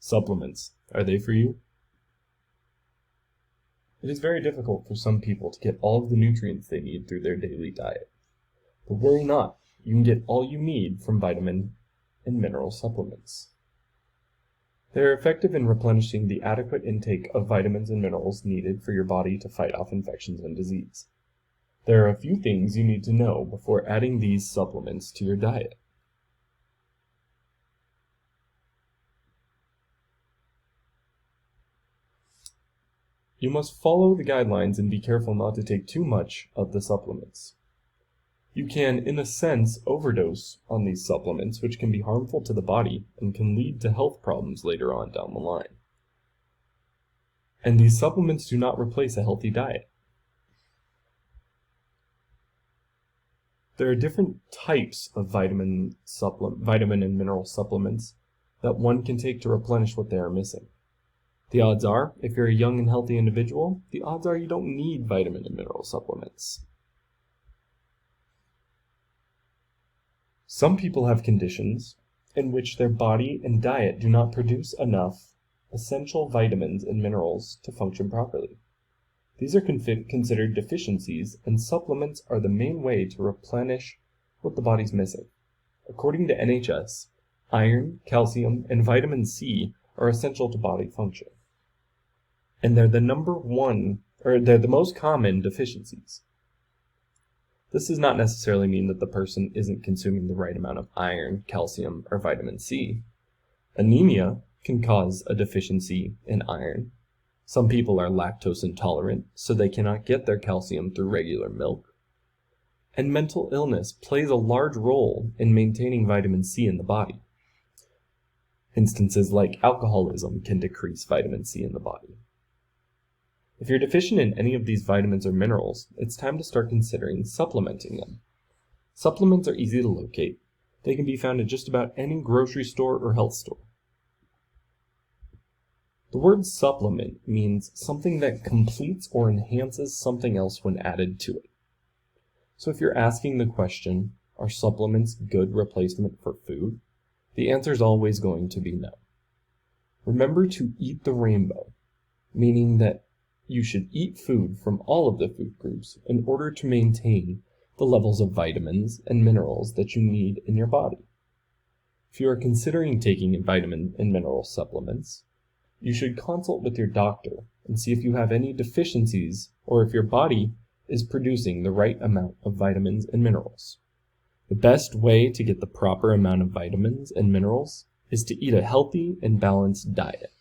Supplements, are they for you? It is very difficult for some people to get all of the nutrients they need through their daily diet. But worry not, you can get all you need from vitamin and mineral supplements. They are effective in replenishing the adequate intake of vitamins and minerals needed for your body to fight off infections and disease. There are a few things you need to know before adding these supplements to your diet. You must follow the guidelines and be careful not to take too much of the supplements. You can, in a sense, overdose on these supplements, which can be harmful to the body and can lead to health problems later on down the line. And these supplements do not replace a healthy diet. There are different types of vitamin and mineral supplements that one can take to replenish what they are missing. The odds are, if you're a young and healthy individual, the odds are you don't need vitamin and mineral supplements. Some people have conditions in which their body and diet do not produce enough essential vitamins and minerals to function properly. These are considered deficiencies, and supplements are the main way to replenish what the body's missing. According to NHS, iron, calcium, and vitamin C are essential to body function. And they're the most common deficiencies. This does not necessarily mean that the person isn't consuming the right amount of iron, calcium, or vitamin C. Anemia can cause a deficiency in iron. Some people are lactose intolerant, so they cannot get their calcium through regular milk. And mental illness plays a large role in maintaining vitamin C in the body. Instances like alcoholism can decrease vitamin C in the body. If you're deficient in any of these vitamins or minerals, it's time to start considering supplementing them. Supplements are easy to locate. They can be found at just about any grocery store or health store. The word supplement means something that completes or enhances something else when added to it. So if you're asking the question, are supplements good replacement for food? The answer is always going to be no. Remember to eat the rainbow, meaning that you should eat food from all of the food groups in order to maintain the levels of vitamins and minerals that you need in your body. If you are considering taking vitamin and mineral supplements, you should consult with your doctor and see if you have any deficiencies or if your body is producing the right amount of vitamins and minerals. The best way to get the proper amount of vitamins and minerals is to eat a healthy and balanced diet.